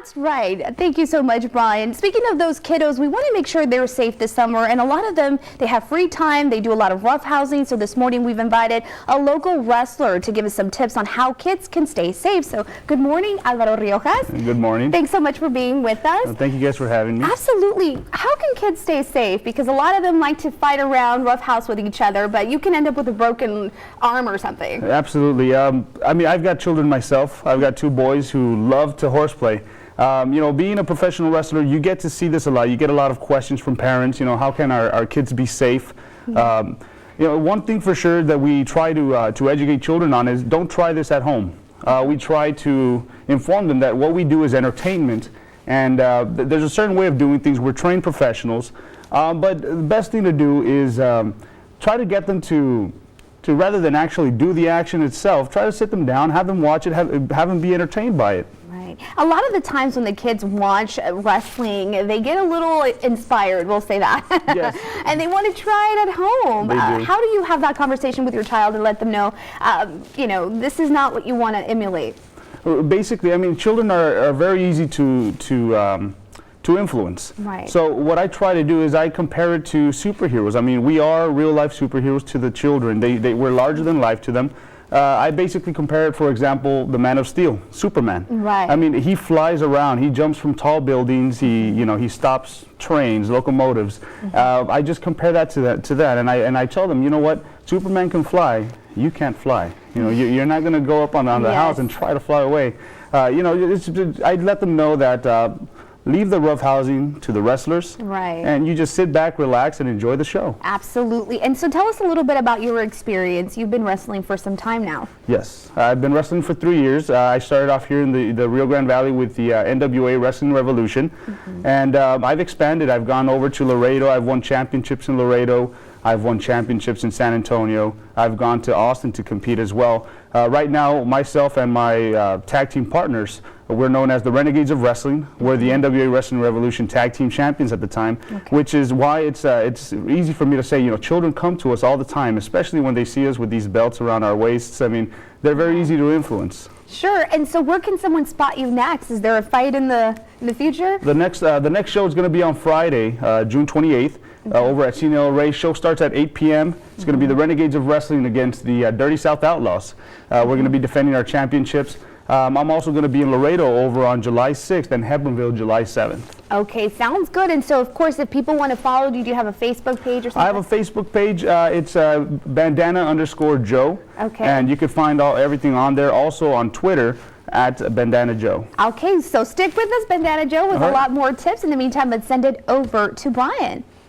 That's right. Thank you so much, Brian. Speaking of those kiddos, we want to make sure they're safe this summer, and a lot of them, they have free time. They do a lot of rough-housing, so this morning we've invited a local wrestler to give us some tips on how kids can stay safe. So good morning, Alvaro Riojas. Good morning. Thanks so much for being with us. Well, thank you guys for having me. Absolutely. How can kids stay safe? Because a lot of them like to fight around, roughhouse with each other, but you can end up with a broken arm or something. Absolutely. I mean, I've got children myself. I've got two boys who love to horseplay. You know, being a professional wrestler, you get to see this a lot. You get a lot of questions from parents, you know, how can our kids be safe? You know, one thing for sure that we try to educate children on is don't try this at home. We try to inform them that what we do is entertainment, and there's a certain way of doing things. We're trained professionals, but the best thing to do is try to get them to rather than actually do the action itself, try to sit them down, have them watch it, have them be entertained by it. Right. A lot of the times when the kids watch wrestling, they get a little inspired, we'll say that. Yes. And they want to try it at home. They do. How do you have that conversation with your child and let them know, you know, this is not what you want to emulate? Basically, I mean, children are very easy to influence. Right. So what I try to do is I compare it to superheroes. I mean, we are real life superheroes to the children. We're larger than life to them. I basically compare it, for example, the Man of Steel, Superman. Right. I mean, he flies around. He jumps from tall buildings. He stops trains, locomotives. I just compare that to that, and I tell them, you know what? Superman can fly. You can't fly. You know, you're not going to go up on the house and try to fly away. You know, I let them know that. Leave the roughhousing to the wrestlers, right? And you just sit back, relax, and enjoy the show. Absolutely. And so tell us a little bit about your experience. You've been wrestling for some time now. Yes, I've been wrestling for 3 years. I started off here in the Rio Grande Valley with the NWA Wrestling Revolution, and I've expanded. I've gone over to Laredo. I've won championships in Laredo. I've won championships in San Antonio. I've gone to Austin to compete as well. Right now, myself and my tag team partners, we're known as the Renegades of Wrestling. We're the NWA Wrestling Revolution tag team champions at the time, which is why it's easy for me to say, you know, children come to us all the time, especially when they see us with these belts around our waists. I mean, they're very easy to influence. Sure. And so where can someone spot you next? Is there a fight in the future? The next show is going to be on Friday, June 28th. Over at CNL Ray. Show starts at 8 p.m. It's going to be the Renegades of Wrestling against the Dirty South Outlaws. We're going to be defending our championships. I'm also going to be in Laredo over on July 6th and Hebbronville July 7th. Okay, sounds good. And so, of course, if people want to follow you, do you have a Facebook page or something? I have a Facebook page. It's bandana_Joe. Okay. And you can find everything on there. Also on Twitter at Bandana Joe. Okay, so stick with us, Bandana Joe, with a lot more tips. In the meantime, let's send it over to Brian.